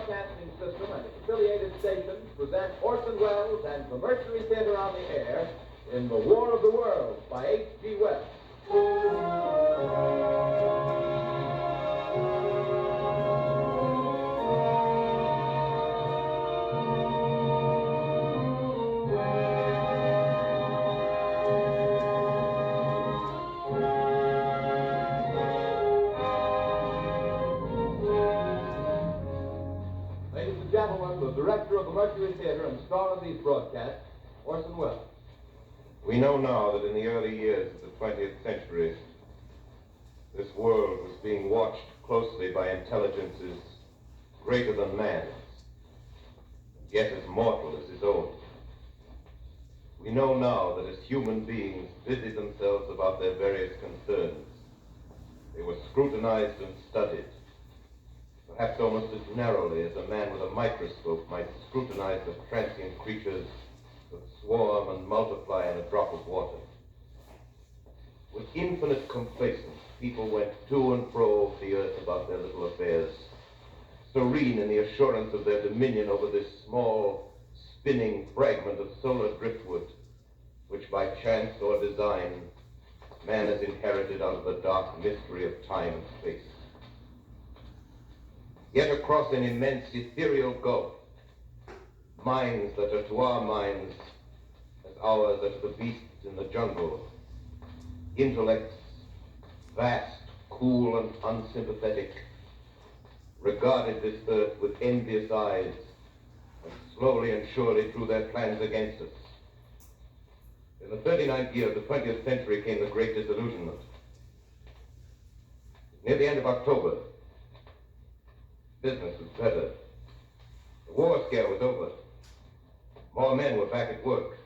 Broadcasting System and its affiliated stations present Orson Welles and the Mercury Theater on the Air in The War of the Worlds by H.G. Wells. Ladies and gentlemen, the director of the Mercury Theater and star of these broadcasts, Orson Welles. We know now that in the early years of the 20th century, this world was being watched closely by intelligences greater than man's, yet as mortal as his own. We know now that as human beings busied themselves about their various concerns, they were scrutinized and studied, perhaps almost as narrowly as a man with a microscope might scrutinize the transient creatures that swarm and multiply in a drop of water. With infinite complacence, people went to and fro the earth about their little affairs, serene in the assurance of their dominion over this small, spinning fragment of solar driftwood, which by chance or design, man has inherited out of the dark mystery of time and space. Yet across an immense ethereal gulf, minds that are to our minds as ours are to the beasts in the jungle, intellects vast, cool, and unsympathetic, regarded this earth with envious eyes and slowly and surely drew their plans against us. In the 39th year of the 20th century came the Great Disillusionment. Near the end of October, business was better. The war scare was over. More men were back at work.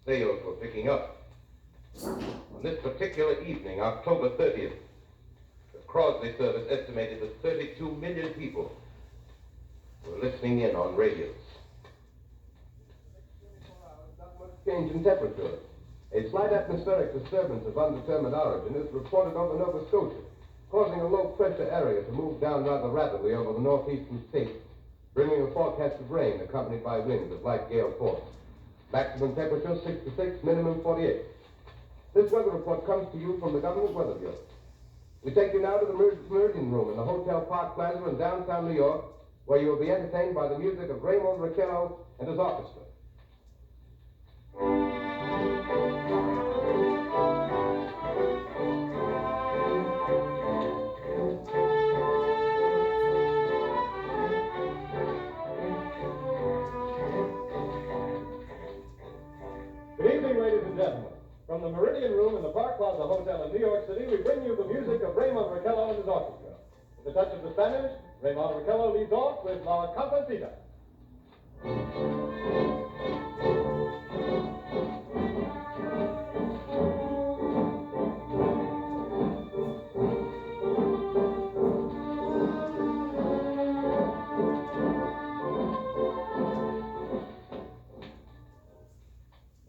Sales were picking up. On this particular evening, October 30th, the Crosley service estimated that 32 million people were listening in on radios. Not much change in temperature. A slight atmospheric disturbance of undetermined origin is reported over Nova Scotia, causing a low-pressure area to move down rather rapidly over the northeastern states, bringing a forecast of rain accompanied by winds of light gale force. Maximum temperature 66, minimum 48. This weather report comes to you from the Government Weather Bureau. We take you now to the Meridian Room in the Hotel Park Plaza in downtown New York, where you will be entertained by the music of Raymond Riccello and his orchestra. Good evening, ladies and gentlemen. From the Meridian Room in the Park Plaza Hotel in New York City, we bring you the music of Raymond Riccello and his orchestra. With a touch of the Spanish, Raymond Riccello leads off with La Comparsita.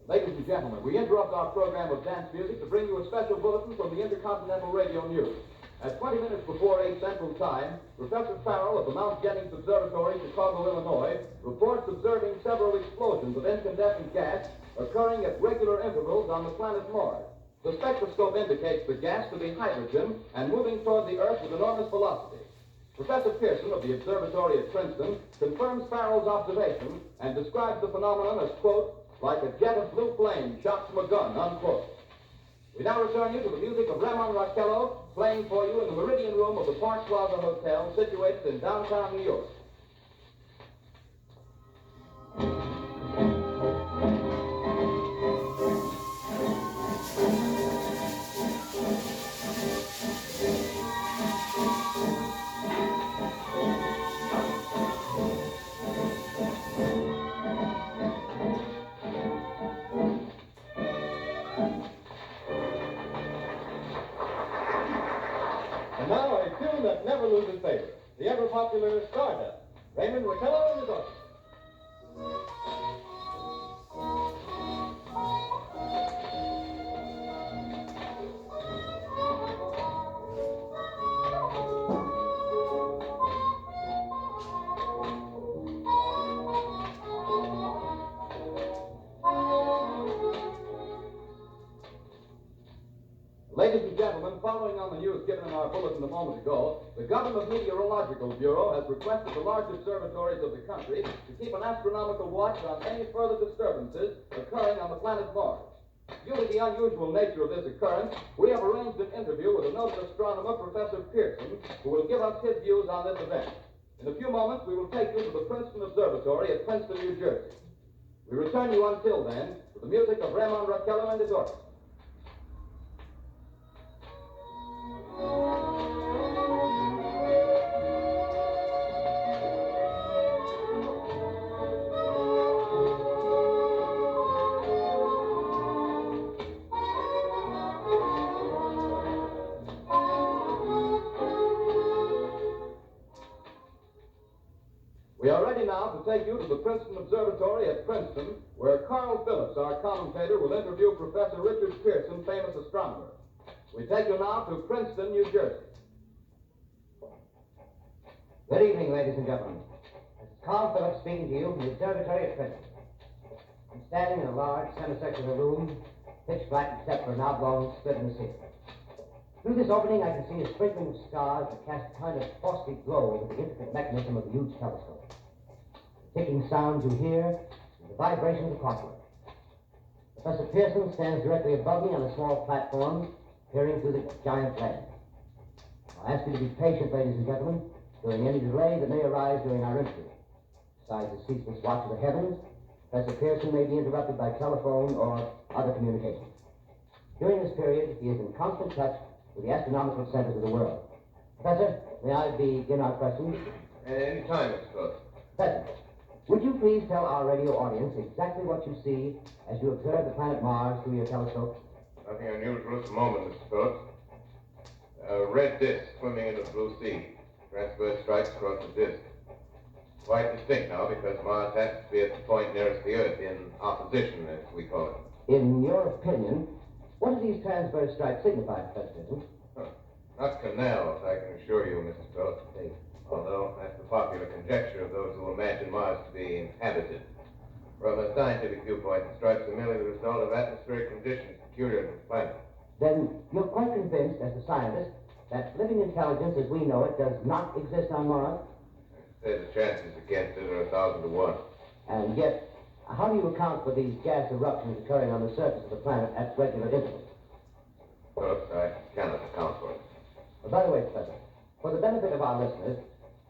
Ladies and gentlemen, we interrupt our program of dance music to bring you a special bulletin from the Intercontinental Radio News. At 20 minutes before 8 Central Time, Professor Farrell of the Mount Jennings Observatory, Chicago, Illinois, reports observing several explosions of incandescent gas occurring at regular intervals on the planet Mars. The spectroscope indicates the gas to be hydrogen and moving toward the Earth with enormous velocity. Professor Pearson of the observatory at Princeton confirms Farrell's observation and describes the phenomenon as, quote, like a jet of blue flame shot from a gun, unquote. We now return you to the music of Raymond Riccello, playing for you in the Meridian Room of the Park Plaza Hotel, situated in downtown New York. And now a tune that never loses favor, the ever-popular Stardust, Raymond Riccello and his orchestra. following on the news given in our bulletin a moment ago, the Government Meteorological Bureau has requested the large observatories of the country to keep an astronomical watch on any further disturbances occurring on the planet Mars. Due to the unusual nature of this occurrence, we have arranged an interview with a noted astronomer, Professor Pearson, who will give us his views on this event. In a few moments, we will take you to the Princeton Observatory at Princeton, New Jersey. We return you until then to the music of Raymond Raquello and his orchestra. We are ready now to take you to the Princeton Observatory at Princeton, where Carl Phillips, our commentator, will interview Professor Richard Pearson, famous astronomer. We take you now to Princeton, New Jersey. Good evening, ladies and gentlemen. This is Carl Phillips speaking to you from the observatory at Princeton. I'm standing in a large semicircular room, pitch black except for an oblong slit in the ceiling. Through this opening, I can see a sprinkling of stars that cast a kind of frosty glow over the intricate mechanism of the huge telescope. The ticking sounds you hear is the vibration of the clockwork. Professor Pearson stands directly above me on a small platform, peering through the giant lens. I'll ask you to be patient, ladies and gentlemen, during any delay that may arise during our interview. Besides the ceaseless watch of the heavens, Professor Pearson may be interrupted by telephone or other communication. During this period, he is in constant touch with the astronomical centers of the world. Professor, may I begin our questions? Any time, Mr. Phillips. Professor, would you please tell our radio audience exactly what you see as you observe the planet Mars through your telescope? Nothing unusual at the moment, Mr. Phillips. A red disk swimming in the blue sea. Transverse stripes across the disk. Quite distinct now because Mars happens to be at the point nearest the Earth, in opposition, as we call it. In your opinion, what do these transverse stripes signify, Professor Pearson? Not canals, I can assure you, Mr. Phillips. Although that's the popular conjecture of those who imagine Mars to be inhabited. From a scientific viewpoint, the stripes are merely the result of atmospheric conditions peculiar to the planet. Then you're quite convinced, as a scientist, that living intelligence as we know it does not exist on Mars? I'd say the chances against it are 1,000 to 1. And yet, how do you account for these gas eruptions occurring on the surface of the planet at regular intervals? Phillips, I cannot account for it. By the way, Professor, for the benefit of our listeners,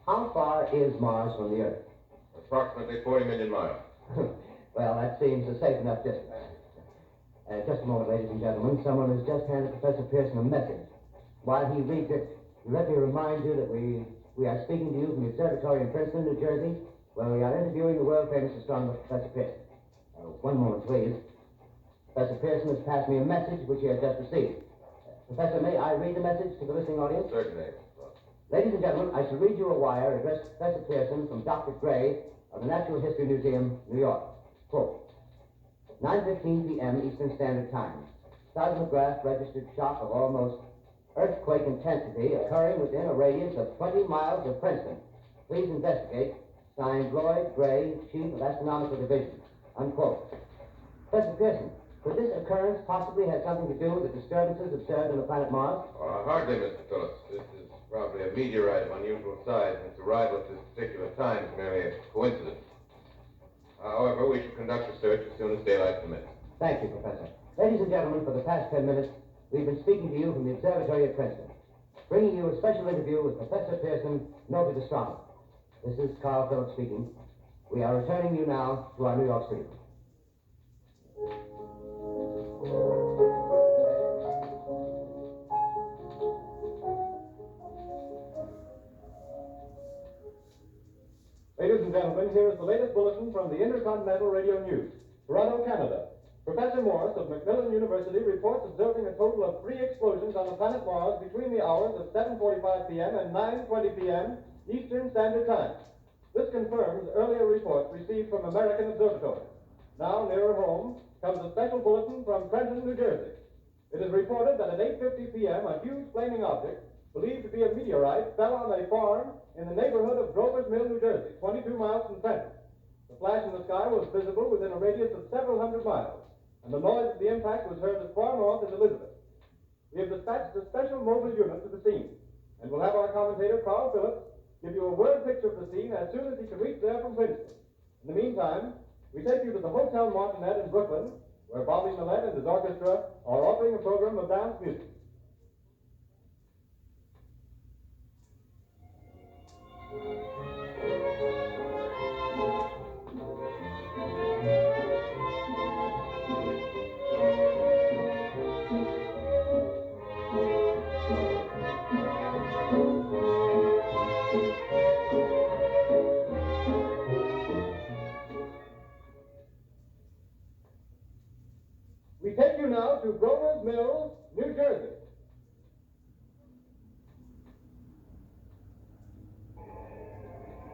how far is Mars from the Earth? Approximately 40 million miles. Well, that seems a safe enough distance. Just a moment, ladies and gentlemen. Someone has just handed Professor Pearson a message. While he reads it, let me remind you that we are speaking to you from the observatory in Princeton, New Jersey, where we are interviewing the world-famous astronomer, Professor Pearson. One moment, please. Professor Pearson has passed me a message which he has just received. Professor, may I read the message to the listening audience? Certainly. Ladies and gentlemen, I shall read you a wire addressed to Professor Pearson from Dr. Gray of the Natural History Museum, New York. Quote, 9:15 p.m. Eastern Standard Time. Seismograph registered shock of almost earthquake intensity occurring within a radius of 20 miles of Princeton. Please investigate. Signed, Lloyd Gray, Chief of Astronomical Division. Unquote. Professor Pearson, could this occurrence possibly have something to do with the disturbances observed on the planet Mars? Hardly, Mr. Phillips. This is probably a meteorite of unusual size, and its arrival at this particular time is merely a coincidence. However, we shall conduct research as soon as daylight permits. Thank you, Professor. Ladies and gentlemen, for the past 10 minutes, we've been speaking to you from the observatory at Princeton, bringing you a special interview with Professor Pearson, noted astronomer. This is Carl Phillips speaking. We are returning you now to our New York studio. Ladies and gentlemen, here is the latest bulletin from the Intercontinental Radio News. Toronto, Canada. Professor Morris of Macmillan University reports observing a total of 3 explosions on the planet Mars between the hours of 7:45 p.m. and 9:20 p.m. Eastern Standard Time. This confirms earlier reports received from American observatories. Now, nearer home, comes a special bulletin from Trenton, New Jersey. It is reported that at 8:50 p.m., a huge flaming object, believed to be a meteorite, fell on a farm in the neighborhood of Grover's Mill, New Jersey, 22 miles from Trenton. The flash in the sky was visible within a radius of several hundred miles, and the noise of the impact was heard as far north as Elizabeth. We have dispatched a special mobile unit to the scene, and we'll have our commentator, Carl Phillips, give you a word picture of the scene as soon as he can reach there from Princeton. In the meantime, we take you to the Hotel Martinet in Brooklyn, where Bobby Millett and his orchestra are offering a program of dance music. We take you now to Grover's Mills, New Jersey.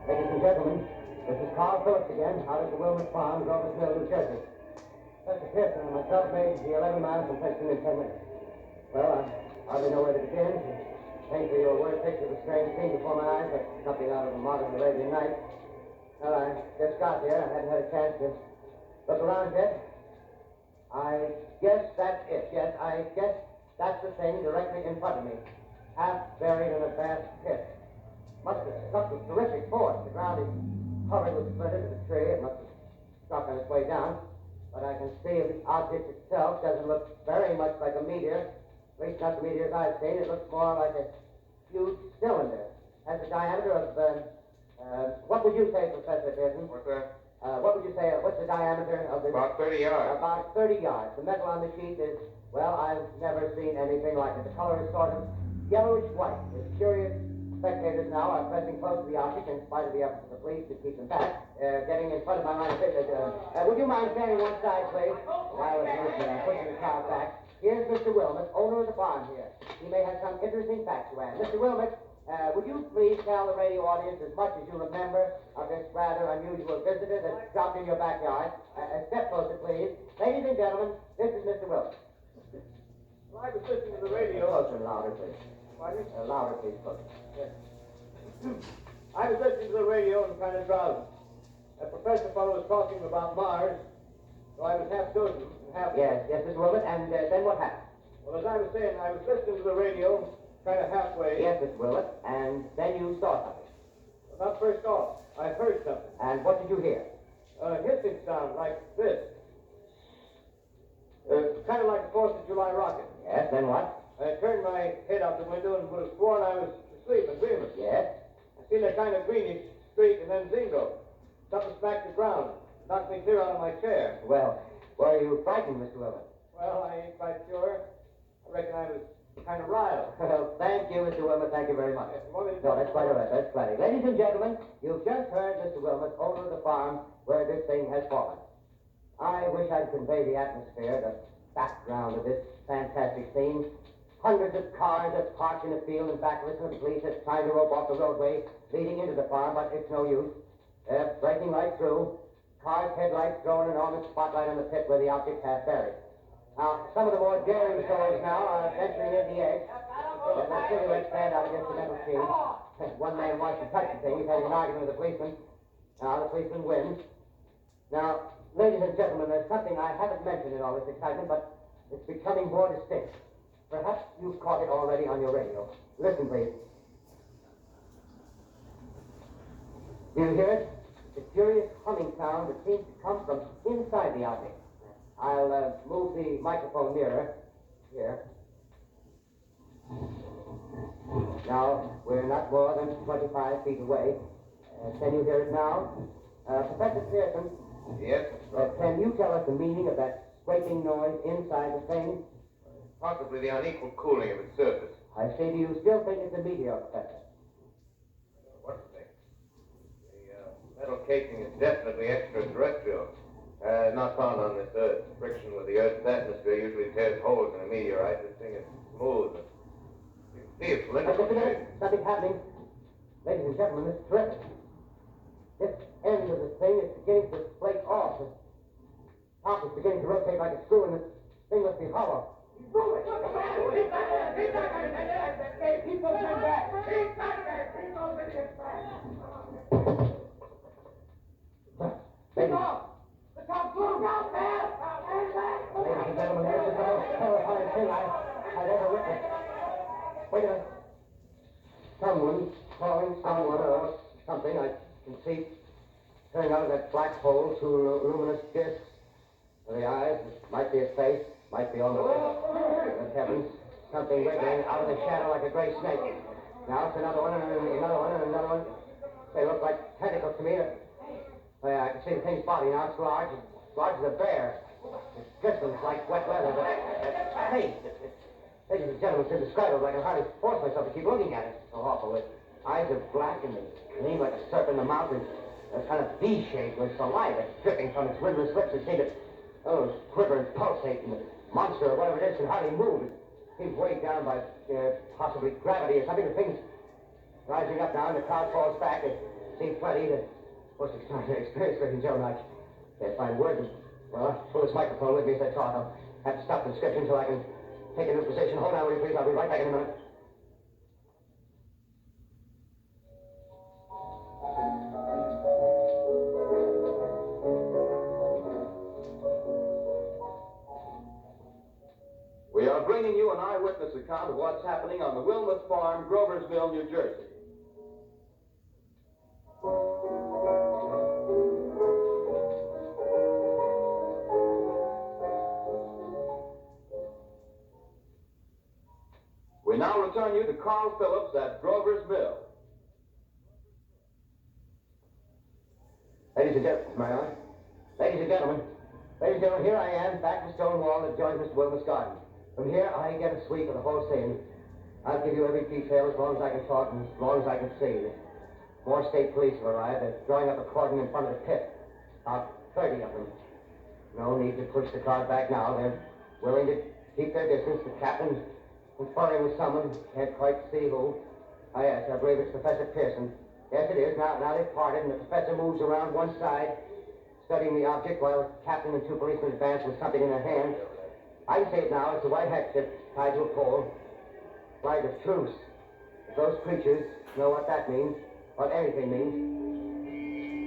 Ladies and gentlemen, this is Carl Phillips again, out at the Wilmot Farm, Grover's Mill, New Jersey. Mr. Pearson and myself made the 11 miles from Princeton in 10 minutes. Well, I hardly know where to begin. Painfully, your word picture of a strange scene before my eyes, like something out of a modern Arabian Night. Well, I just got here. I hadn't had a chance to look around yet. I guess that's it. Yes, I guess that's the thing directly in front of me. Half buried in a vast pit. Must have struck with terrific force. The ground is covered with splinters of the tree. It must have struck on its way down. But I can see the object itself doesn't look very much like a meteor. At least not the meteors I've seen. It looks more like a huge cylinder. Has a diameter of, what would you say, Professor Pearson? What's that? What would you say, what's the diameter of this? About 30 yards. About 30 yards. The metal on the sheet is, well, I've never seen anything like it. The color is sort of yellowish white. The curious spectators now are pressing close to the object in spite of the efforts of the police to keep them back, getting in front of my line of business. Would you mind standing one side, please? While we're pushing the crowd back. Here's Mr. Wilmot, owner of the farm here. He may have some interesting facts to add. Mr. Wilmot, would you please tell the radio audience as much as you remember of this rather unusual visitor that dropped in your backyard? Step closer, please. Ladies and gentlemen, this is Mr. Wilmot. Well, I was listening to the radio. Closer and louder, please. Pardon? Louder, please, closer. Yes. I was listening to the radio and kind of drowsy. That professor fellow was talking about Mars, so I was half dozing and half... Yes, Mr. Wilmot, and then what happened? Well, as I was saying, I was listening to the radio, kind of halfway. Yes, Mr. Wilmot, and then you saw something. Well, not first off. I heard something. And what did you hear? A hissing sound like this. Kind of like the 4th of July rocket. Yes, then what? I turned my head out the window and would have sworn I was asleep and dreaming. Yes? I seen a kind of greenish streak and then zingo. Something smacked the ground. Knocked me clear out of my chair. Well, were you frightened, Mr. Wilmot? Well, I ain't quite sure. I reckon I was kind of riled. Well, thank you, Mr. Wilmot. Thank you very much. You want me to No, tell that's you quite all more? right. That's plenty. Ladies and gentlemen, you've just heard Mr. Wilmot, owner of the farm where this thing has fallen. I wish I'd convey the atmosphere, the background of this fantastic scene. Hundreds of cars are parked in the field and back of the police are trying to rope off the roadway leading into the farm, but it's no use. They're breaking right through. Cars' headlights throw an enormous spotlight on the pit where the object half buried. Now, some of the more daring souls now are venturing in the edge. Their silhouettes stand out against the metal sheet. One man wants to touch the thing. He's having an argument with the policeman. Now, the policeman wins. Now, ladies and gentlemen, there's something I haven't mentioned in all this excitement, but it's becoming more distinct. Perhaps you've caught it already on your radio. Listen, please. Do you hear it? It's a curious humming sound that seems to come from inside the object. I'll move the microphone nearer. Here. Now, we're not more than 25 feet away. Can you hear it now? Professor Pearson? Yes? Can you tell us the meaning of that scraping noise inside the thing? Possibly the unequal cooling of its surface. I say, do you still think it's a meteor, Professor? What do you think? The metal casing is definitely extraterrestrial. Not found on this Earth. Friction with the Earth's atmosphere usually tears holes in a meteorite. This thing is smooth. You can see it's literally. Something happening. Ladies and gentlemen, this is terrific. This end of the thing is beginning to flake off. The top is beginning to rotate like a screw, and this thing must be hollow. Keep those men back! Keep those idiots back! Ladies The top blew out, man! and gentlemen, this is the most terrifying thing I've ever witnessed. thing, I can see turning out of that black hole two luminous discs. The eyes, it might be a face, might be almost good heavens, something wriggling out of the shadow like a gray snake. Now it's another one, and another one, and another one. They look like tentacles to me. I can see the thing's body now. It's large as a bear. It glistens like wet leather, but its face, ladies and gentlemen, it's indescribable. I can hardly force myself to keep looking at it. It's so awful. Its eyes are black and they gleam like a serpent in the mouth. A kind of V-shape with saliva dripping from its lidless lips. It seems to quiver and pulsate, and the monster or whatever it is can hardly move. It seems weighed down by possibly gravity or something. The thing's rising up now, and the crowd falls back. It seems plenty. The most extraordinary experience, ladies and gentlemen. I can't find words. Well, I'll pull this microphone with me as I talk. I'll have to stop the description until I can take a new position. Hold on, will you please? I'll be right back in a minute. We are bringing you an eyewitness account of what's happening on the Wilmuth Farm, Grover's Mill, New Jersey. We now return you to Carl Phillips at Grover's Mill. Ladies and gentlemen, may I? Ladies and gentlemen, here I am, back to the stone wall that joins Mr. Wilmuth's garden. From here, I get a sweep of the whole scene. I'll give you every detail as long as I can talk and as long as I can see. More state police have arrived. They're drawing up a cordon in front of the pit. About 30 of them. No need to push the crowd back now. They're willing to keep their distance. The captain's conferring with someone. Can't quite see who. Oh, yes, I believe it's Professor Pearson. Yes, it is. Now they've parted, and the professor moves around one side, studying the object while the captain and two policemen advance with something in their hands. I can see it now. It's a white handkerchief tied to a pole. Flag of truce. If those creatures know what that means, what anything means.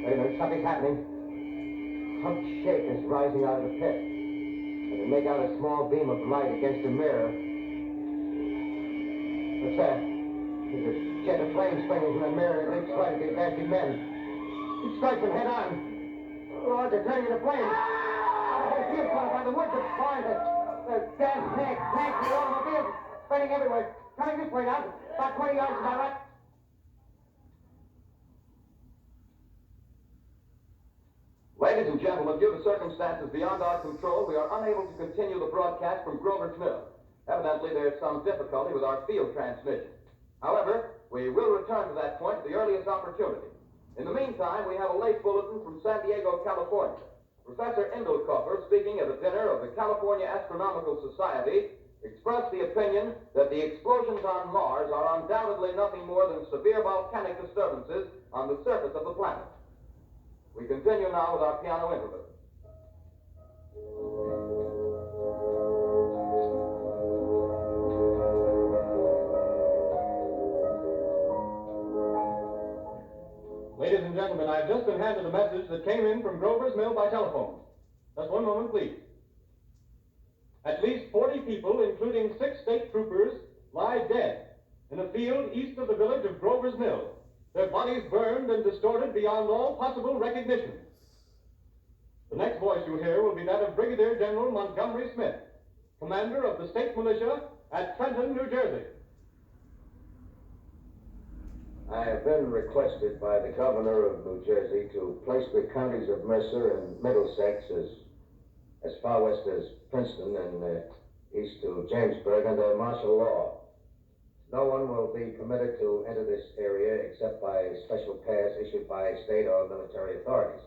Wait a minute, something's happening. A humped shape is rising out of the pit. I can make out a small beam of light against a mirror. What's that? There's a jet of flame springing from the mirror and it leaps right at the advancing men. It strikes them head on. Lord, they're turning into flames. The field caught by the woods are flying. The gas tanks, the automobiles spreading everywhere. Coming this way now. About 20 yards to my right. Ladies and gentlemen, due to circumstances beyond our control, we are unable to continue the broadcast from Grover's Mill. Evidently, there's some difficulty with our field transmission. However, we will return to that point at the earliest opportunity. In the meantime, we have a late bulletin from San Diego, California. Professor Engelkoffer, speaking at a dinner of the California Astronomical Society, expressed the opinion that the explosions on Mars are undoubtedly nothing more than severe volcanic disturbances on the surface of the planet. We continue now with our piano interlude. Ladies and gentlemen, I've just been handed a message that came in from Grover's Mill by telephone. Just one moment, please. At least 40 people, including 6 state troopers, lie dead in a field east of the village of Grover's Mill. Their bodies burned and distorted beyond all possible recognition. The next voice you hear will be that of Brigadier General Montgomery Smith, commander of the state militia at Trenton, New Jersey. I have been requested by the governor of New Jersey to place the counties of Mercer and Middlesex as far west as Princeton and east to Jamesburg under martial law. No one will be permitted to enter this area except by special pass issued by state or military authorities.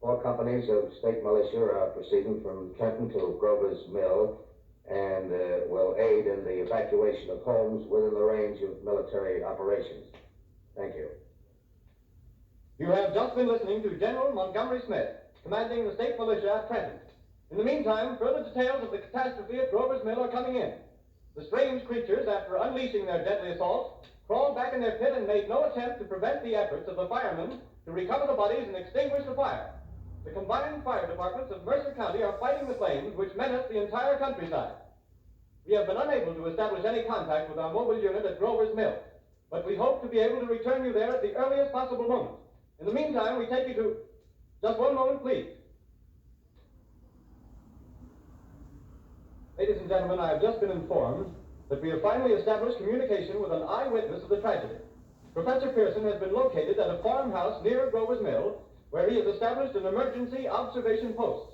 4 companies of state militia are proceeding from Trenton to Grover's Mill and will aid in the evacuation of homes within the range of military operations. Thank you. You have just been listening to General Montgomery Smith, commanding the state militia at Trenton. In the meantime, further details of the catastrophe at Grover's Mill are coming in. The strange creatures, after unleashing their deadly assault, crawled back in their pit and made no attempt to prevent the efforts of the firemen to recover the bodies and extinguish the fire. The combined fire departments of Mercer County are fighting the flames which menace the entire countryside. We have been unable to establish any contact with our mobile unit at Grover's Mill. but we hope to be able to return you there at the earliest possible moment. In the meantime, we take you to... Just one moment, please. Ladies and gentlemen, I have just been informed that we have finally established communication with an eyewitness of the tragedy. Professor Pearson has been located at a farmhouse near Grover's Mill, where he has established an emergency observation post.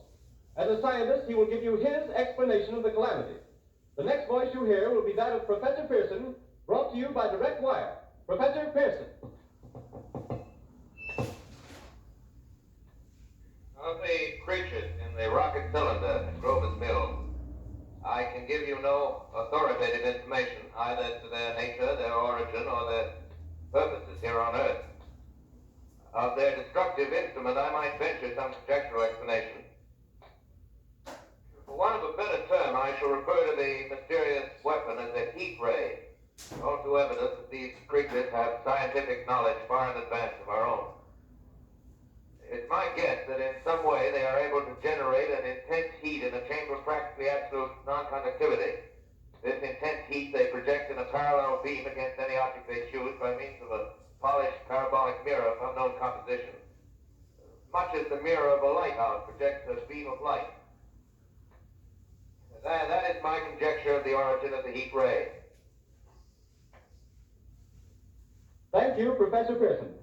As a scientist, he will give you his explanation of the calamity. The next voice you hear will be that of Professor Pearson, brought to you by direct wire. Professor Pearson. Of the creatures in the rocket cylinder at Grover's Mill, I can give you no authoritative information either as to their nature, their origin, or their purposes here on Earth. Of their destructive instrument, I might venture some conjectural explanation. For want of a better term, I shall refer to the mysterious weapon as a heat ray. All too evident that these creatures have scientific knowledge far in advance of our own. It's my guess that in some way they are able to generate an intense heat in a chamber of practically absolute non-conductivity. This intense heat they project in a parallel beam against any object they choose by means of a polished parabolic mirror of unknown composition, much as the mirror of a lighthouse projects a beam of light. That is my conjecture of the origin of the heat ray. Thank you, Professor Pearson.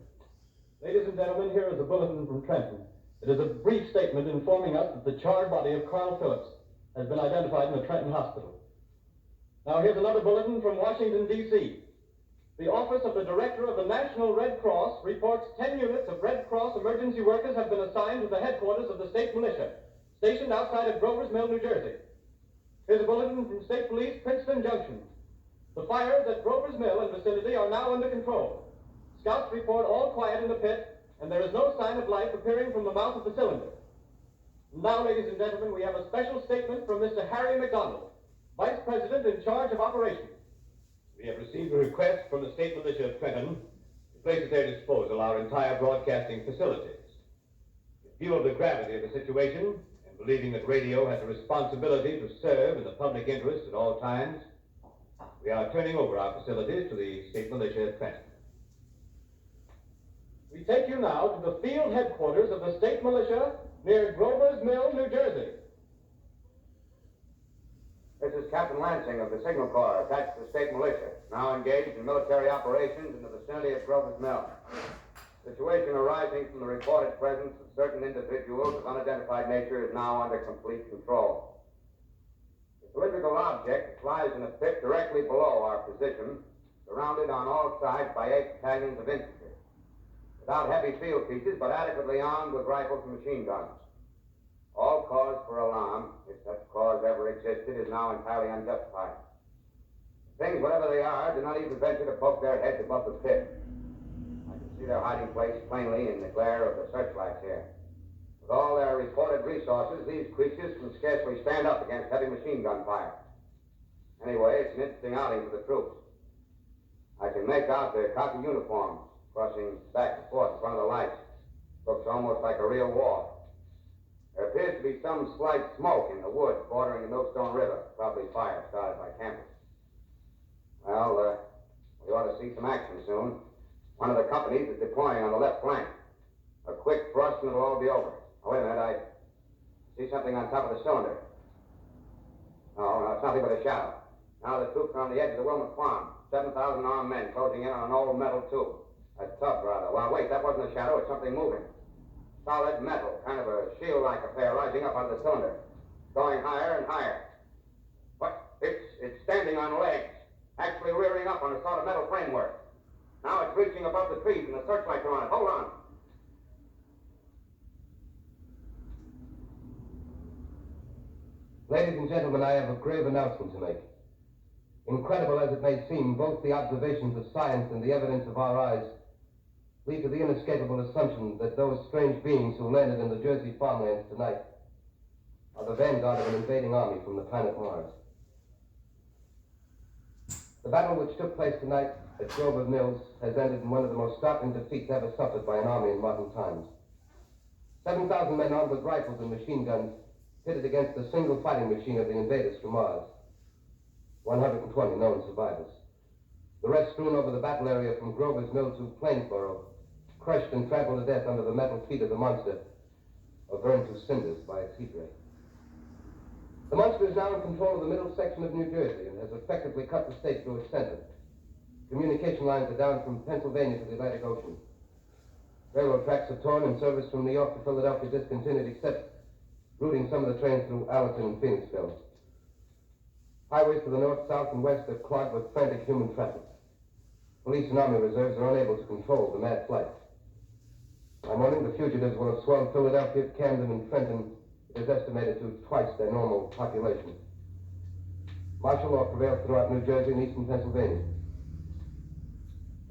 Ladies and gentlemen, here is a bulletin from Trenton. It is a brief statement informing us that the charred body of Carl Phillips has been identified in the Trenton Hospital. Now here's another bulletin from Washington, D.C. The Office of the Director of the National Red Cross reports 10 units of Red Cross emergency workers have been assigned to the headquarters of the state militia, stationed outside of Grover's Mill, New Jersey. Here's a bulletin from State Police, Princeton Junction. The fires at Grover's Mill and vicinity are now under control. Scouts report all quiet in the pit, and there is no sign of life appearing from the mouth of the cylinder. Now, ladies and gentlemen, we have a special statement from Mr. Harry McDonald, Vice President in charge of operations. We have received a request from the State Militia of Trenton to place at their disposal our entire broadcasting facilities. In view of the gravity of the situation, and believing that radio has a responsibility to serve in the public interest at all times, we are turning over our facilities to the State Militia of Trenton. We take you now to the field headquarters of the state militia near Grover's Mill, New Jersey. This is Captain Lansing of the Signal Corps, attached to the state militia, now engaged in military operations in the vicinity of Grover's Mill. Situation arising from the reported presence of certain individuals of unidentified nature is now under complete control. The cylindrical object lies in a pit directly below our position, surrounded on all sides by 8 battalions of infantry, without heavy field pieces, but adequately armed with rifles and machine guns. All cause for alarm, if such cause ever existed, is now entirely unjustified. Things, whatever they are, do not even venture to poke their heads above the pit. I can see their hiding place plainly in the glare of the searchlights here. With all their reported resources, these creatures can scarcely stand up against heavy machine gun fire. Anyway, it's an interesting outing for the troops. I can make out their khaki uniforms crossing back and forth in front of the lights. Looks almost like a real war. There appears to be some slight smoke in the woods bordering the Millstone River, probably fire started by campers. Well, we ought to see some action soon. One of the companies is deploying on the left flank. A quick thrust and it'll all be over. Oh, wait a minute, I see something on top of the cylinder. No, it's nothing but a shadow. Now the troops are on the edge of the Wilmot Farm. 7,000 armed men closing in on an old metal tube. A tub, rather. Well, wait, that wasn't a shadow, it's something moving. Solid metal, kind of a shield-like affair rising up out of the cylinder. Going higher and higher. What? It's standing on legs. Actually rearing up on a sort of metal framework. Now it's reaching above the trees and the searchlights are on it. Hold on. Ladies and gentlemen, I have a grave announcement to make. Incredible as it may seem, both the observations of science and the evidence of our eyes lead to the inescapable assumption that those strange beings who landed in the Jersey farmlands tonight are the vanguard of an invading army from the planet Mars. The battle which took place tonight at Grover Mills has ended in one of the most startling defeats ever suffered by an army in modern times. 7,000 men armed with rifles and machine guns pitted against the single fighting machine of the invaders from Mars. 120 known survivors. the rest strewn over the battle area from Grover's Mill to Plainsboro, crushed and trampled to death under the metal feet of the monster, or burned to cinders by its heat ray. The monster is now in control of the middle section of New Jersey and has effectively cut the state through its center. Communication lines are down from Pennsylvania to the Atlantic Ocean. Railroad tracks are torn and service from New York to Philadelphia discontinued, except routing some of the trains through Allerton and Phoenixville. Highways to the north, south, and west are clogged with frantic human traffic. Police and army reserves are unable to control the mad flight. By morning, the fugitives will have swelled Philadelphia, Camden, and Trenton. It is estimated to twice their normal population. Martial law prevails throughout New Jersey and eastern Pennsylvania.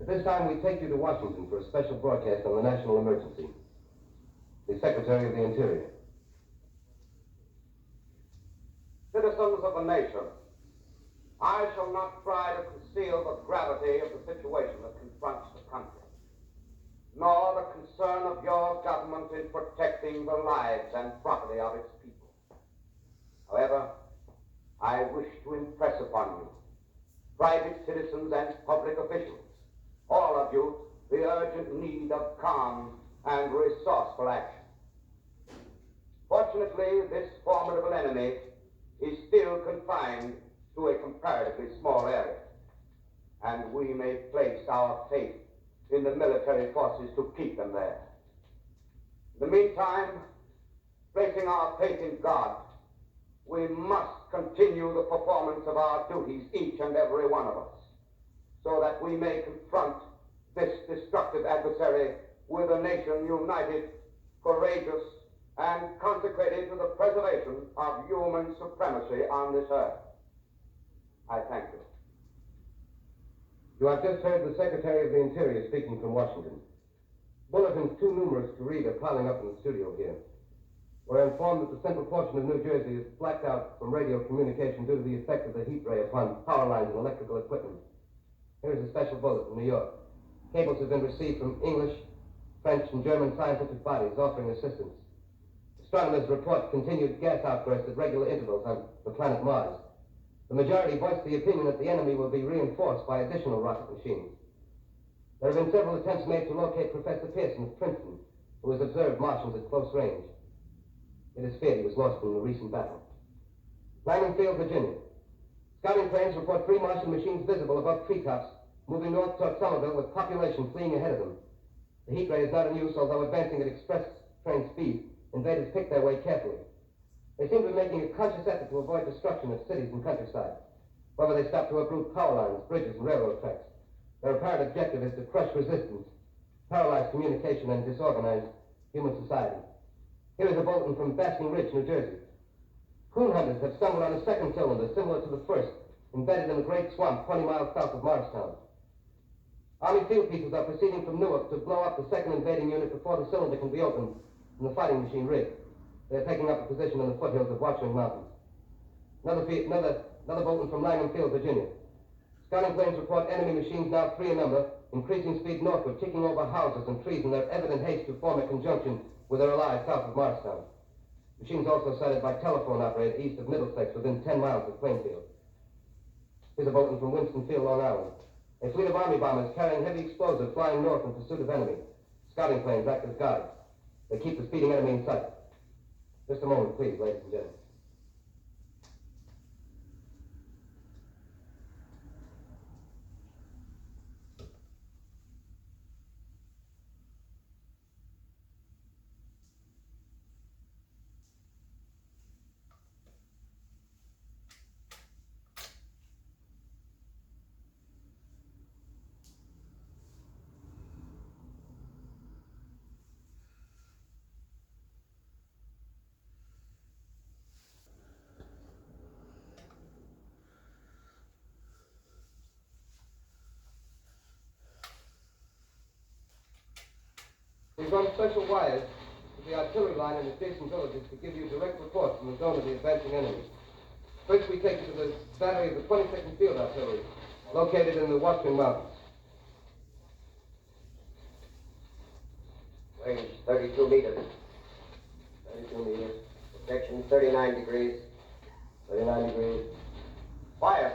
At this time, we take you to Washington for a special broadcast on the national emergency. The Secretary of the Interior. Citizens of the nation, I shall not try to conceal the gravity of the situation that confronts the country, nor the concern of your government in protecting the lives and property of its people. However, I wish to impress upon you, private citizens and public officials, all of you, the urgent need of calm and resourceful action. Fortunately, this formidable enemy is still confined to a comparatively small area, and we may place our faith in the military forces to keep them there. In the meantime, placing our faith in God, we must continue the performance of our duties, each and every one of us, so that we may confront this destructive adversary with a nation united, courageous, and consecrated to the preservation of human supremacy on this earth. I thank you. You have just heard the Secretary of the Interior speaking from Washington. Bulletins too numerous to read are piling up in the studio here. We're informed that the central portion of New Jersey is blacked out from radio communication due to the effect of the heat ray upon power lines and electrical equipment. Here's a special bullet from New York. Cables have been received from English, French, and German scientific bodies offering assistance. Astronomers report continued gas outbursts at regular intervals on the planet Mars. The majority voiced the opinion that the enemy will be reinforced by additional rocket machines. There have been several attempts made to locate Professor Pearson of Princeton, who has observed Martians at close range. It is feared he was lost in the recent battle. Langham Field, Virginia. Scouting planes report 3 Martian machines visible above treetops, moving north toward Somerville with population fleeing ahead of them. The heat ray is not in use, although advancing at express train speed. Invaders pick their way carefully. They seem to be making a conscious effort to avoid destruction of cities and countryside. However, they stop to uproot power lines, bridges, and railroad tracks. Their apparent objective is to crush resistance, paralyze communication, and disorganize human society. Here is a bulletin from Basking Ridge, New Jersey. Coon hunters have stumbled on a second cylinder similar to the first, embedded in the great swamp 20 miles south of Morristown. Army field pieces are proceeding from Newark to blow up the second invading unit before the cylinder can be opened and the fighting machine rigged. They are taking up a position in the foothills of Watchung Mountains. Another bulletin from Langham Field, Virginia. Scouting planes report enemy machines now 3 in number, increasing speed northward, kicking over houses and trees in their evident haste to form a conjunction with their allies south of Morristown. Machines also sighted by telephone operator east of Middlesex within 10 miles of Plainfield. Here's a bulletin from Winston-Field, Long Island. A fleet of army bombers carrying heavy explosives flying north in pursuit of enemy. Scouting planes act as guides. They keep the speeding enemy in sight. Just a moment, please, ladies and gentlemen. We've run special wires to the artillery line in adjacent villages to give you direct reports from the zone of the advancing enemy. First, we take you to the battery of the 22nd Field Artillery, located in the Watchung Mountains. Range 32 meters. 32 meters. Projection 39 degrees. 39 degrees. Fire!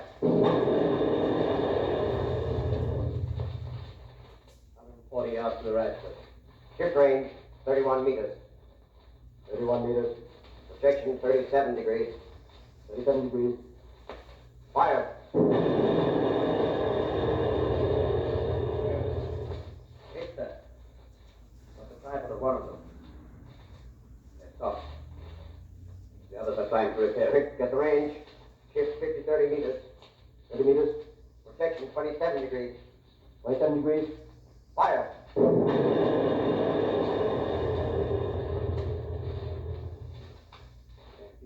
up to the rest, please. Ship range, 31 meters. 31 meters. Projection, 37 degrees. 37 degrees. Fire. Hit that. What's the trifle of one of them? Yes, stop. The others are trying to repair it. Get the range. Ship 30 meters. 30 meters. Projection, 27 degrees. 27 degrees. Fire. See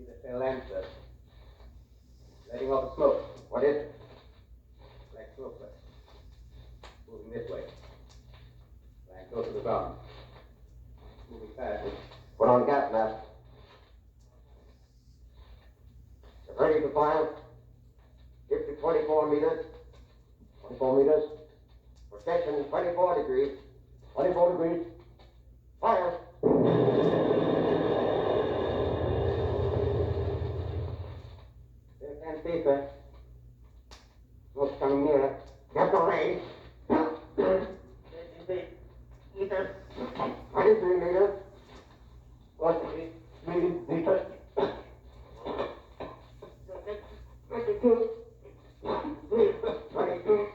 the tail end, sir. Letting off the smoke. What is it? Black smoke, sir. Moving this way. Flying close to the ground. Moving fast. Put on gas mask. Get ready to fire. Ship to 24 meters. 24 meters. Projection 24 degrees. 24 degrees. Fire. There can't see, sir. Smoke's coming nearer. Get the range. 23 meters. 23 meters. 43 meters. 22. 22.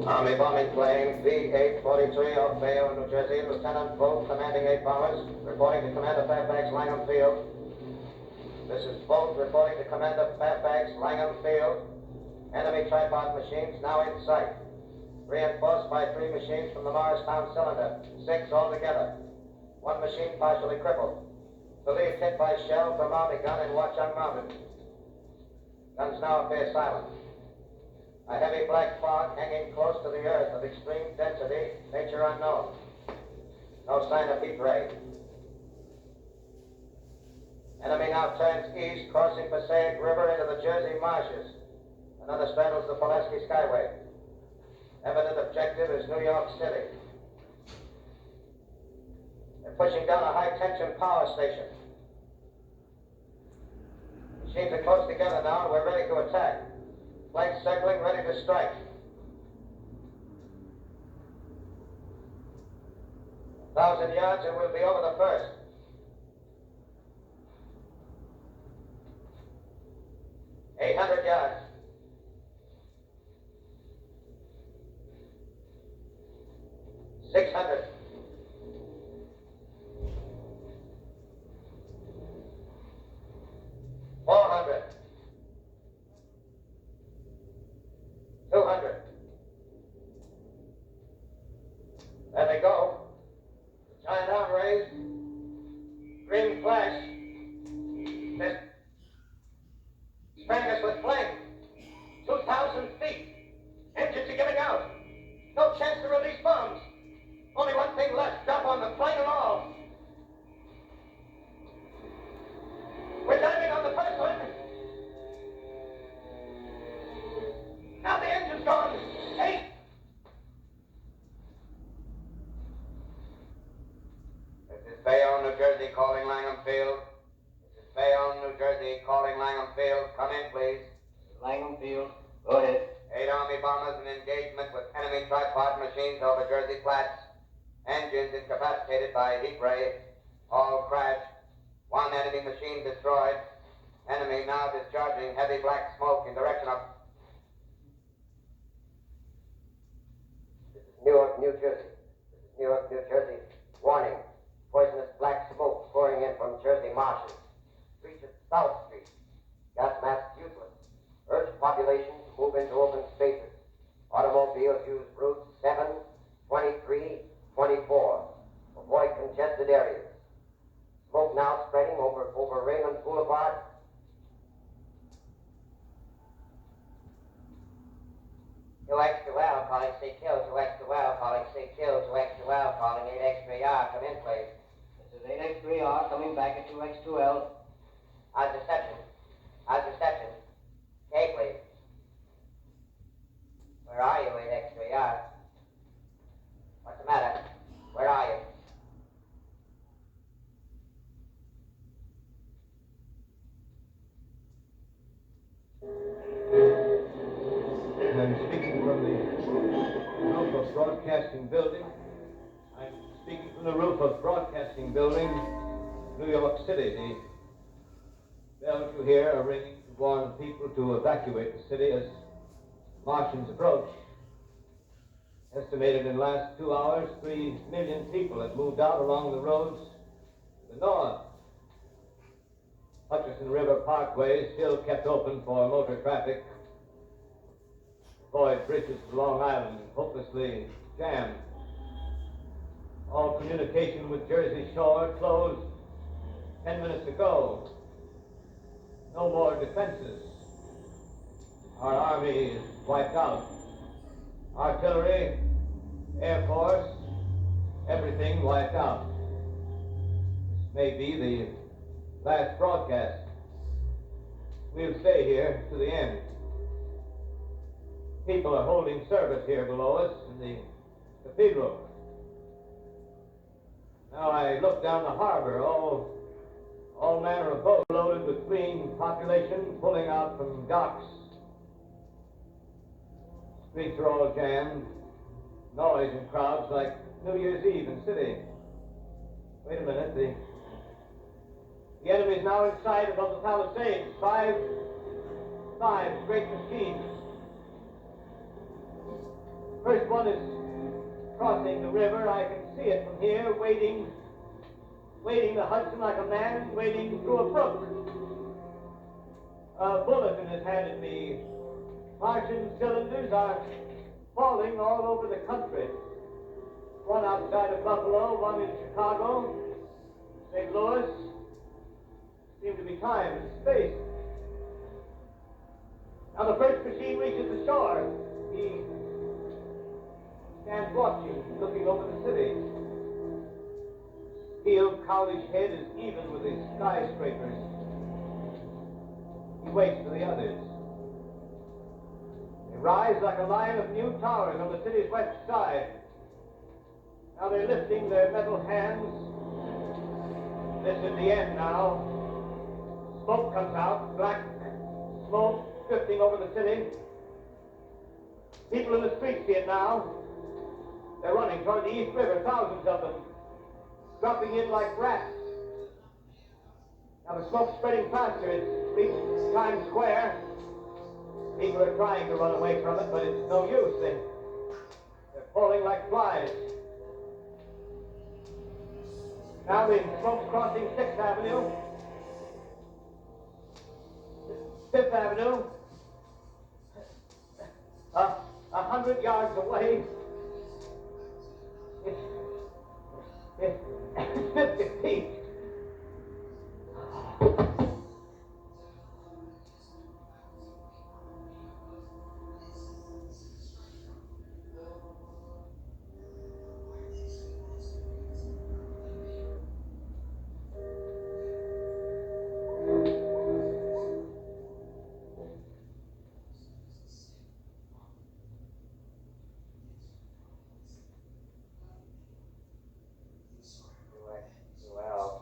Army bombing plane B-843 off Bayonne, New Jersey. Lieutenant Bolt, commanding 8 bombers, reporting to Commander Fairfax, Langham Field. This is Bolt reporting to Commander Fairfax, Langham Field. Enemy tripod machines now in sight. Reinforced by 3 machines from the Morristown cylinder. 6 altogether. 1 machine partially crippled. Believed hit by shell from Army gun and watch unmounted. Guns now appear silent. A heavy black fog hanging close to the earth of extreme density, nature unknown. No sign of heat ray. Enemy now turns east, crossing Passaic River into the Jersey marshes. Another straddles the Pulaski Skyway. Evident objective is New York City. They're pushing down a high-tension power station. Machines are close together now, and we're ready to attack. Flanks circling, ready to strike. 1,000 yards and we'll be over the first. $800 yards. 600. 400. 200. There they go. Giant arm raised. Green flash. They're spraying us with flame. 2,000 feet. Engines are giving out. No chance to release bombs. Only one thing left. Drop on the plane and all. We're diving on the first one. Now the engine's gone. 8. This is Bayonne, New Jersey, calling Langham Field. This is Bayonne, New Jersey, calling Langham Field. Come in, please. Langham Field. Go ahead. 8 Army bombers in engagement with enemy tripod machines over Jersey Flats. Engines incapacitated by heat ray. All crashed. 1 enemy machine destroyed. Enemy now discharging heavy black smoke in direction of Newark, New Jersey. This is Newark, New Jersey. Warning. Poisonous black smoke pouring in from Jersey marshes. Reach at South Street. Gas mask useless. Urge population to move into open spaces. Automobiles use routes 7, 23, 24. Avoid congested areas. Smoke now spreading over Raymond Boulevard. QX2L calling CQ, QX2L calling CQ, QX2L calling 8X3R. Come in, please. This is 8X3R coming back at 2X2L. How's reception? How's reception? Okay, please. Where are you, 8X3R? What's the matter? Where are you? I'm speaking from the roof of Broadcasting Building. I'm speaking from the roof of Broadcasting Building, New York City. The bells you hear are ringing to warn people to evacuate the city as Martians approach. Estimated in the last 2 hours, 3 million people have moved out along the roads to the north. Hutchinson River Parkway is still kept open for motor traffic. Floyd bridges to Long Island hopelessly jammed. All communication with Jersey Shore closed 10 minutes ago. No more defenses. Our army is wiped out. Artillery, Air Force, everything wiped out. This may be the last broadcast. We'll stay here to the end. People are holding service here below us in the cathedral. Now I look down the harbor, all manner of boats loaded with fleeing population pulling out from docks. Streets are all jammed. Noise and crowds like New Year's Eve in city. Wait a minute, the enemy is now in sight above the Palisades. Five great machines. First one is crossing the river. I can see it from here, wading the Hudson like a man wading through a brook. A bulletin is handed me. Martian cylinders are falling all over the country. One outside of Buffalo, one in Chicago, St. Louis. Seem to be time and space. Now the first machine reaches the shore. He stands watching, looking over the city. Steel Cowley's head is even with his skyscrapers. He waits for the others. They rise like a line of new towers on the city's west side. Now they're lifting their metal hands. This is the end now. Smoke comes out, black smoke drifting over the city. People in the streets see it now. They're running toward the East River, thousands of them, dropping in like rats. Now the smoke's spreading faster. It's reached Times Square. People are trying to run away from it, but it's no use. They're falling like flies. Now the smoke's crossing 6th Avenue. 5th Avenue. 100 yards away. It's 50 feet.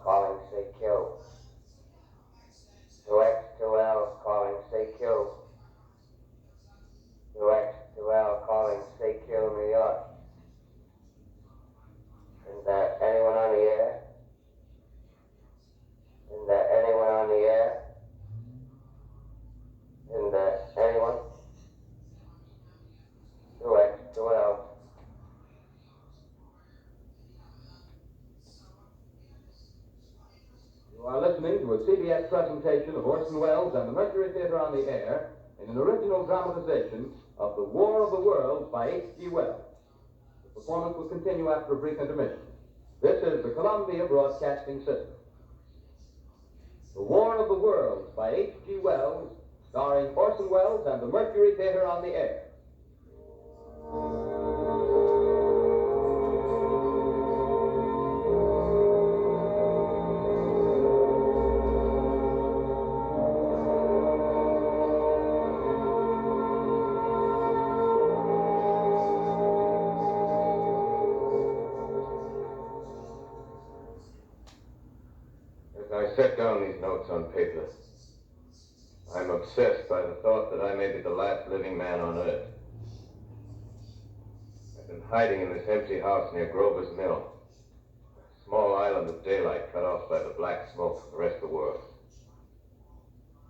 Calling, say kill. 2X2L calling, say kill. 2X2L calling, say kill New York. Is there anyone on the air? Is there anyone on the air? Is there anyone? 2X2L. You are listening to a CBS presentation of Orson Welles and the Mercury Theater on the Air in an original dramatization of The War of the Worlds by H.G. Wells. The performance will continue after a brief intermission. This is the Columbia Broadcasting System. The War of the Worlds by H.G. Wells, starring Orson Welles and the Mercury Theater on the Air. I set down these notes on paper, I'm obsessed by the thought that I may be the last living man on Earth. I've been hiding in this empty house near Grover's Mill, a small island of daylight cut off by the black smoke from the rest of the world.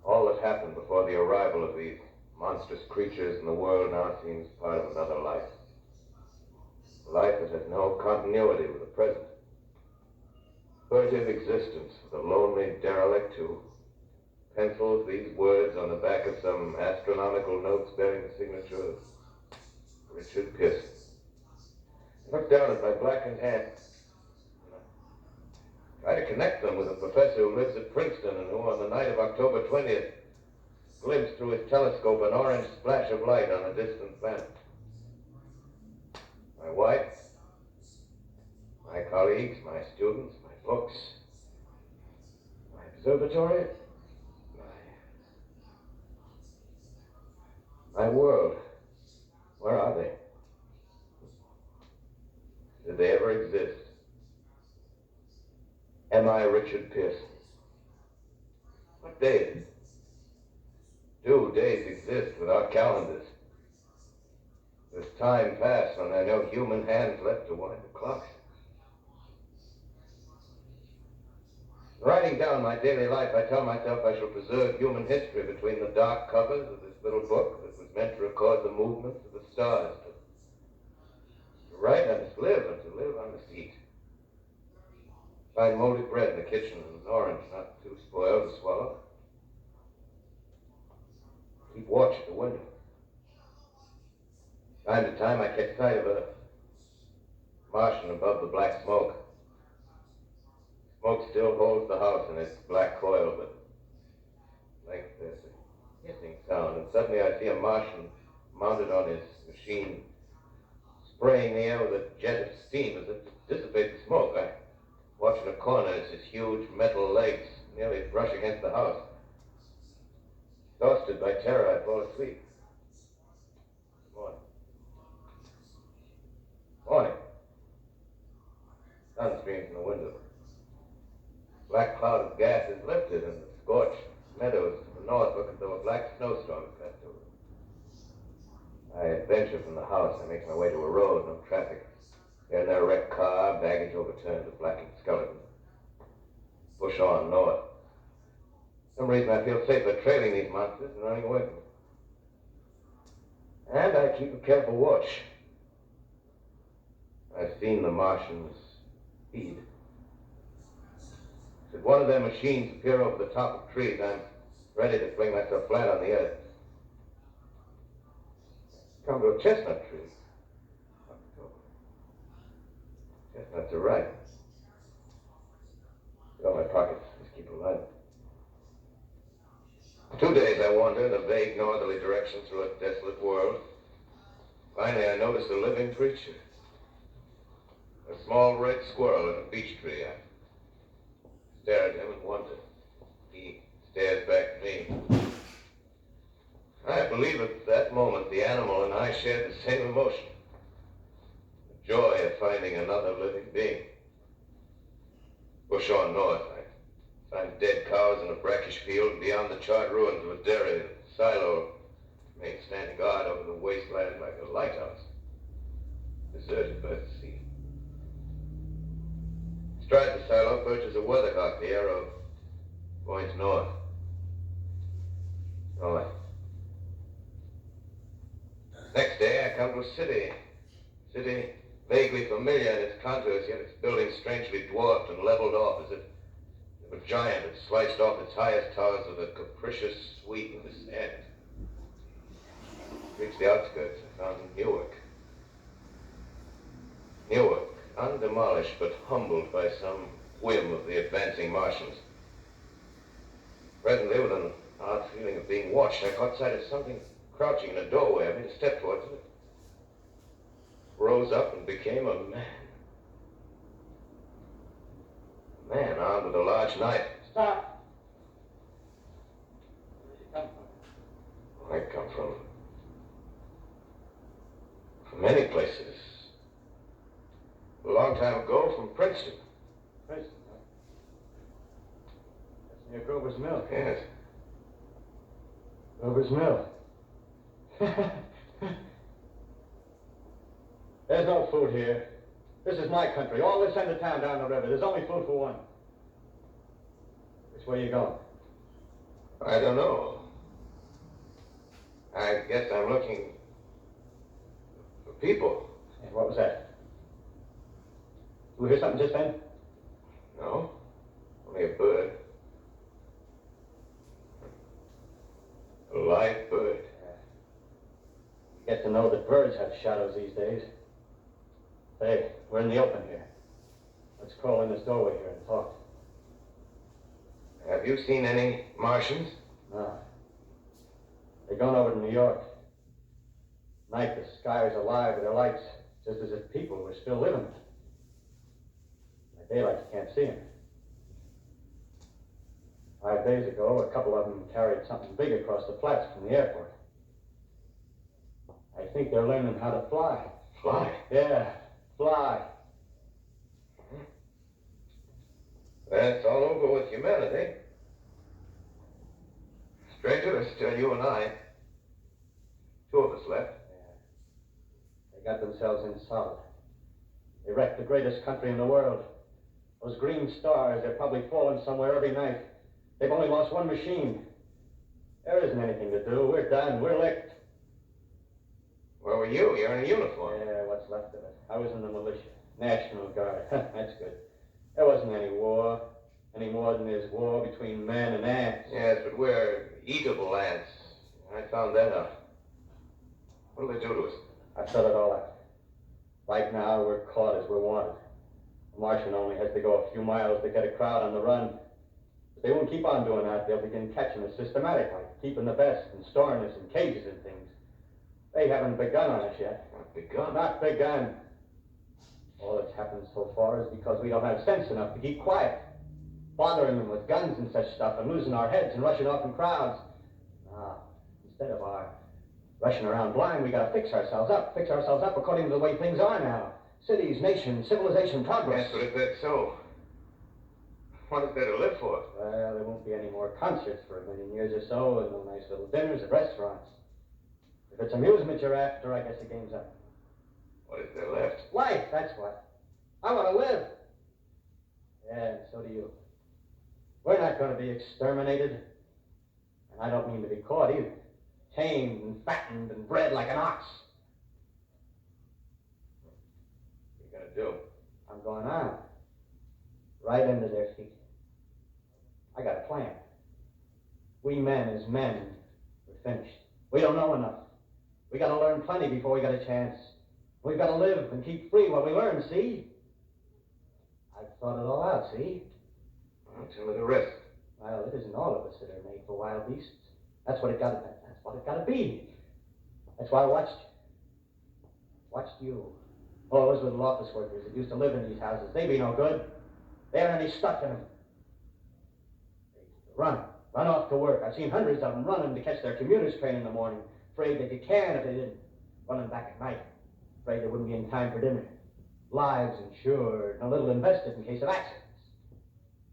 All that happened before the arrival of these monstrous creatures in the world now seems part of another life. A life that has no continuity with the present. Furtive existence with a lonely derelict who pencils these words on the back of some astronomical notes bearing the signature of Richard Pearson. I look down at my blackened hands. Try to connect them with a professor who lives at Princeton and who, on the night of October 20th, glimpsed through his telescope an orange splash of light on a distant planet. My wife, my colleagues, my students, my books, my observatory, my world. Where are they? Did they ever exist? Am I Richard Pearson? What days? Do days exist without calendars? Does time pass when there are no human hands left to wind the clocks? Writing down my daily life, I tell myself I shall preserve human history between the dark covers of this little book that was meant to record the movements of the stars. To write, I must live, and to live, I must eat. Find moldy bread in the kitchen and an orange not too spoiled to swallow. Keep watch at the window. Time to time, I catch sight of a Martian above the black smoke. Smoke still holds the house in its black coil, but like there's a hissing sound, and suddenly I see a Martian mounted on his machine, spraying the air with a jet of steam as if to dissipate the smoke. I watch in a corner as his huge metal legs nearly brush against the house. Exhausted by terror, I fall asleep. Morning. Morning. Sun streams from the window. Black cloud of gas is lifted, and the scorched meadows to the north look as though a black snowstorm had passed over. I venture from the house. I make my way to a road, no traffic. Here and there, a wrecked car, baggage overturned, a blackened skeleton. Push on north. For some reason, I feel safer trailing these monsters and running away from them. And I keep a careful watch. I've seen the Martians feed. Should one of their machines appear over the top of trees, I'm ready to fling myself flat on the earth. Come to a chestnut tree. Chestnuts are ripe. Fill my pockets. Just keep alive. 2 days I wander in a vague northerly direction through a desolate world. Finally, I notice a living creature. A small red squirrel in a beech tree. I stare at him and wonder. He stares back at me. I believe at that moment the animal and I shared the same emotion. The joy of finding another living being. Push on north. I find dead cows in a brackish field, and beyond the charred ruins of a dairy and silo remain standing guard over the wasteland like a lighthouse, deserted by the sea. Astride the silo perches a weathercock, the arrow points north. North. Next day, I come to a city. City vaguely familiar in its contours, yet its buildings strangely dwarfed and leveled off as if a giant had sliced off its highest towers with a capricious sweep of his hand. Reached the outskirts, I found Newark. Newark, undemolished but humbled by some whim of the advancing Martians. Presently, with an odd feeling of being watched, I caught sight of something crouching in a doorway. I made a step towards it. Rose up and became a man. A man armed with a large knife. Stop. Where did you come from? I come from many places. A long time ago from Princeton. Princeton, huh? Near Grover's Mill. Yes. Grover's Mill. There's no food here. This is my country. All this end of town down the river. There's only food for one. Which way are you going? I don't know. I guess I'm looking for people. Hey, what was that? Did we hear something just then? No, only a bird. A live bird. You get to know that birds have shadows these days. Hey, we're in the open here. Let's crawl in this doorway here and talk. Have you seen any Martians? No. They're going over to New York. Night, the sky is alive with their lights, just as if people were still living. By daylight, you can't see them. 5 days ago, a couple of them carried something big across the flats from the airport. I think they're learning how to fly. Fly? Yeah, fly. That's all over with humanity. Stranger, it's still you and I. 2 of us left. Yeah. They got themselves in solid. They wrecked the greatest country in the world. Those green stars, they're probably falling somewhere every night. They've only lost one machine. There isn't anything to do. We're done. We're licked. Where were you? You're in a uniform. Yeah, what's left of it. I was in the militia. National Guard. That's good. There wasn't any war. Any more than there's war between man and ants. Yes, but we're eatable ants. I found that out. What'll they do to us? I've thought it all out. Right now, we're caught as we're wanted. A Martian only has to go a few miles to get a crowd on the run. But they won't keep on doing that. They'll begin catching us systematically, keeping the best and storing us in cages and things. They haven't begun on us yet. Not begun? Not begun. All that's happened so far is because we don't have sense enough to keep quiet. Bothering them with guns and such stuff and losing our heads and rushing off in crowds. Now, instead of our rushing around blind, we gotta fix ourselves up according to the way things are now. Cities, nations, civilization, progress. Yes, but if that's so, what is there to live for? Well, there won't be any more concerts for a million years or so, and no nice little dinners at restaurants. If it's amusement you're after, I guess the game's up. What is there left? Life, that's what. I want to live. Yeah, and so do you. We're not going to be exterminated. And I don't mean to be caught either. Tamed and fattened and bred like an ox. What are you going to do? I'm going on. Right into their feet. I got a plan. We men as men, we're finished. We don't know enough. We got to learn plenty before we got a chance. We've got to live and keep free while we learn, see? I've thought it all out, see? Well, tell me the rest. Well, it isn't all of us that are made for wild beasts. That's what it got to be. That's why I watched you. All those little office workers that used to live in these houses, they be no good. They haven't any stuff in them. They used to run off to work. I've seen hundreds of them running to catch their commuter's train in the morning, afraid that you can if they didn't. Running back at night, afraid they wouldn't be in time for dinner. Lives insured, and a little invested in case of accidents.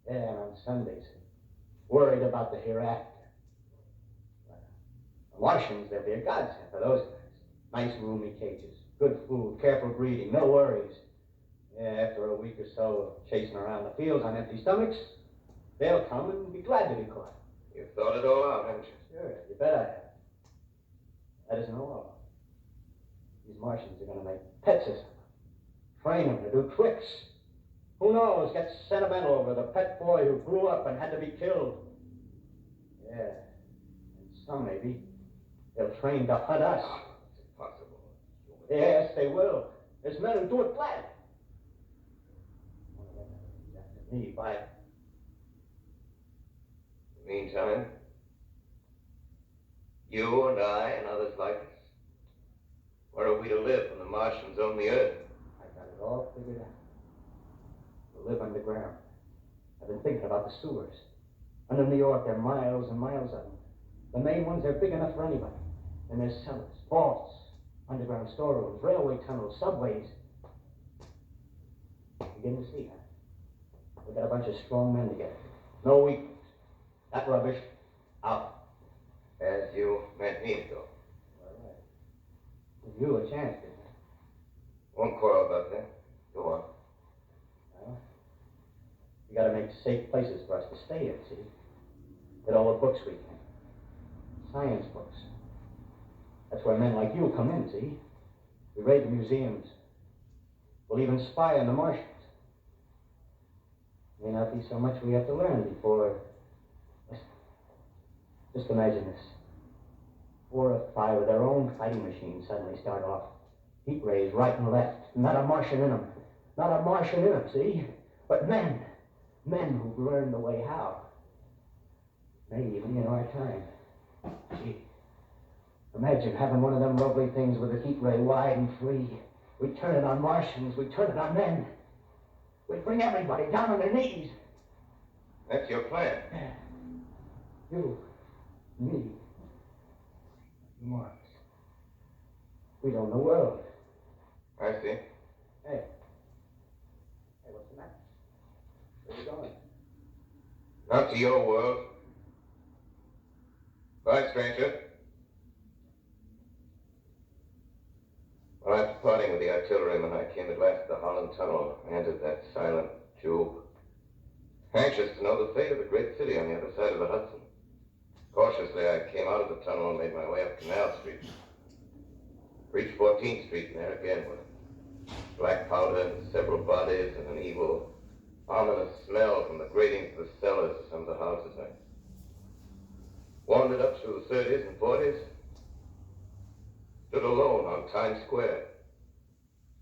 Yeah, and on Sundays, worried about the hereafter. The Martians, they'll be a godsend for those guys. Nice roomy cages, good food, careful breeding, no worries. Yeah, after a week or so of chasing around the fields on empty stomachs, they'll come and be glad to be caught. You've thought it all out, haven't you? Sure, you bet I have. That isn't all. These Martians are going to make pets of them. Train them to do tricks. Who knows, get sentimental over the pet boy who grew up and had to be killed. Yeah, and some maybe, they'll train to hunt us. It's impossible. Yes, they will. There's men who do it glad. After me, by it. In the meantime, you and I and others like us, where are we to live when the Martians own the Earth? I got it all figured out. We'll live underground. I've been thinking about the sewers. Under New York, there are miles and miles of them. The main ones are big enough for anybody. And there's cellars, vaults, underground storerooms, railway tunnels, subways. Begin to see, huh? We got a bunch of strong men together. No weakness. That rubbish, out. As you meant me to go. All right. Give you a chance, didn't I? Won't quarrel about that. Go on. Well, we gotta make safe places for us to stay in, see? Get all the books we can. Science books. That's where men like you come in, see? We raid the museums. We'll even spy on the Martians. May not be so much we have to learn before... Listen. Just imagine this. 4 or 5 of their own fighting machines suddenly start off. Heat rays right and left. Not a Martian in them. Not a Martian in them, see? But men. Men who've learned the way how. Maybe even in our time. Gee. Imagine having one of them lovely things with a heat ray wide and free. We'd turn it on Martians. We'd turn it on men. We'd bring everybody down on their knees. That's your plan. You. Me. Mars. We'd own the world. I see. Hey. Hey, what's the matter? Where you going? Not to your world. Bye, stranger. Well, after parting with the artilleryman, I came at last to the Holland Tunnel. I entered that silent tube. Anxious to know the fate of the great city on the other side of the Hudson. Cautiously, I came out of the tunnel and made my way up Canal Street. Reached 14th Street, and there again was black powder and several bodies and an evil, ominous smell from the gratings of the cellars of some of the houses. I wandered up through the 30s and 40s, stood alone on Times Square,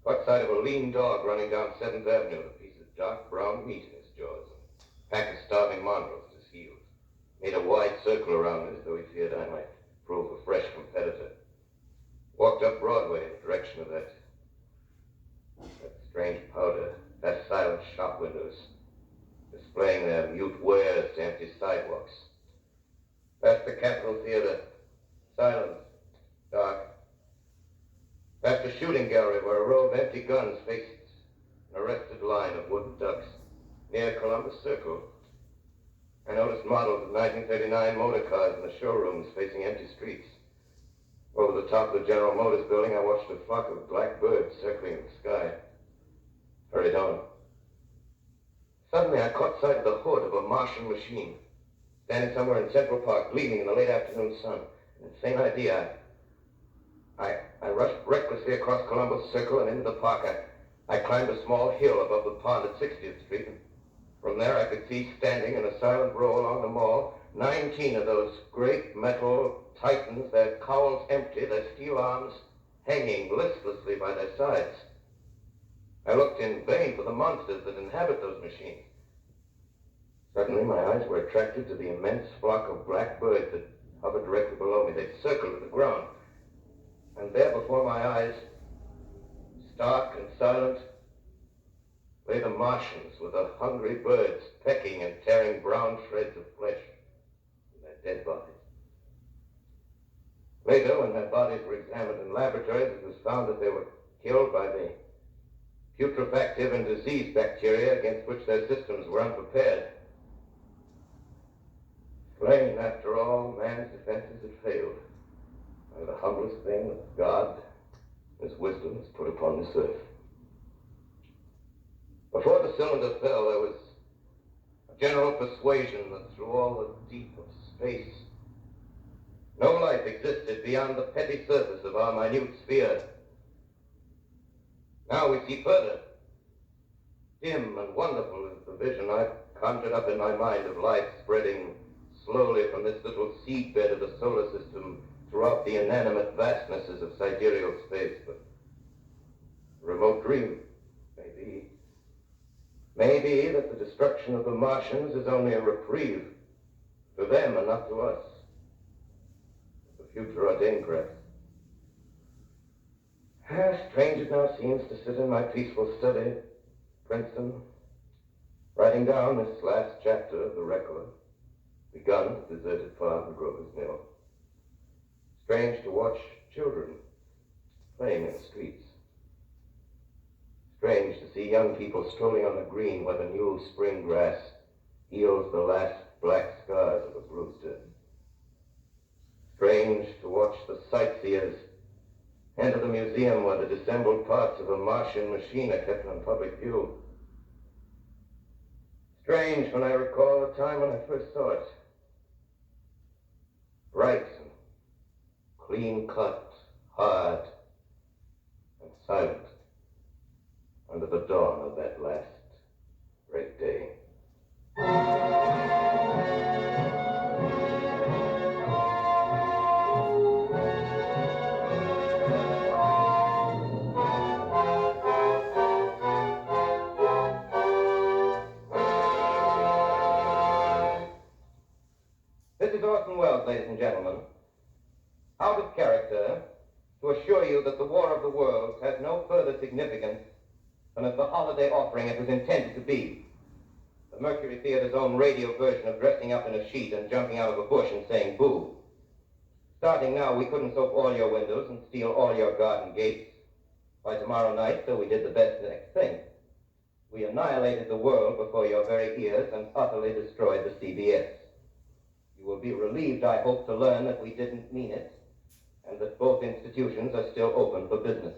caught sight of a lean dog running down 7th Avenue with a piece of dark brown meat in his jaws, a pack of starving mongrels at his heels. Made a wide circle around me as though he feared I might prove a fresh competitor. Walked up Broadway in the direction of that strange powder, that silent shop windows, displaying their mute wares to empty sidewalks. Past the Capitol Theater, silent, dark. Past the shooting gallery where a row of empty guns faced an arrested line of wooden ducks. Near Columbus Circle, I noticed models of 1939 motor cars in the showrooms facing empty streets. Over the top of the General Motors building, I watched a flock of black birds circling in the sky. Hurried on. Suddenly, I caught sight of the hood of a Martian machine, standing somewhere in Central Park, gleaming in the late afternoon sun. An insane idea. I rushed recklessly across Columbus Circle and into the park. I climbed a small hill above the pond at 60th Street. And from there, I could see standing in a silent row along the mall 19 of those great metal titans, their cowls empty, their steel arms hanging listlessly by their sides. I looked in vain for the monsters that inhabit those machines. Suddenly, my eyes were attracted to the immense flock of black birds that hovered directly below me. They circled to the ground. And there before my eyes, stark and silent, lay the Martians with the hungry birds pecking and tearing brown shreds of flesh from their dead bodies. Later, when their bodies were examined in laboratories, it was found that they were killed by the putrefactive and disease bacteria against which their systems were unprepared. Slain, after all, man's defenses had failed by the humblest thing that God, His wisdom, has put upon this earth. Before the cylinder fell, there was a general persuasion that through all the deep of space, no life existed beyond the petty surface of our minute sphere. Now we see further. Dim and wonderful is the vision I've conjured up in my mind of life spreading slowly from this little seedbed of the solar system throughout the inanimate vastnesses of sidereal space. But a remote dream, maybe. Maybe that the destruction of the Martians is only a reprieve to them and not to us. The future ordained, perhaps. How strange it now seems to sit in my peaceful study, Princeton, writing down this last chapter of the record, begun at the deserted farm in Grover's Mill. Strange to watch children playing in the streets. Strange to see young people strolling on the green where the new spring grass heals the last black scars of a brewster. Strange to watch the sightseers enter the museum where the disassembled parts of a Martian machine are kept on public view. Strange when I recall the time when I first saw it. Bright and clean-cut, hard, and silent under the dawn of that last great day. This is Orson Welles, ladies and gentlemen, out of character, to assure you that the War of the Worlds has no further significance than as the holiday offering it was intended to be. The Mercury Theater's own radio version of dressing up in a sheet and jumping out of a bush and saying boo. Starting now, we couldn't soap all your windows and steal all your garden gates. By tomorrow night, so we did the best next thing. We annihilated the world before your very ears and utterly destroyed the CBS. You will be relieved, I hope, to learn that we didn't mean it, and that both institutions are still open for business.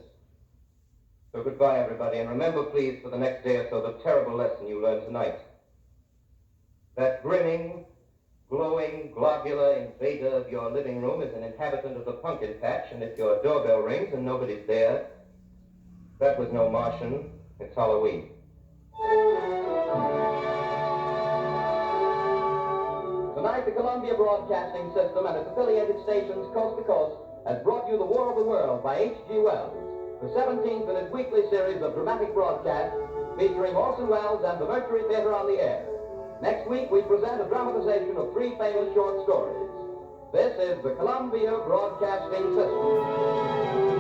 So goodbye, everybody, and remember, please, for the next day or so, the terrible lesson you learned tonight. That grinning, glowing, globular invader of your living room is an inhabitant of the pumpkin patch, and if your doorbell rings and nobody's there, that was no Martian, it's Halloween. Tonight, the Columbia Broadcasting System and its affiliated stations coast to coast has brought you The War of the World by H.G. Wells, the 17th in its weekly series of dramatic broadcasts featuring Orson Welles and the Mercury Theater on the air. Next week, we present a dramatization of 3 famous short stories. This is the Columbia Broadcasting System.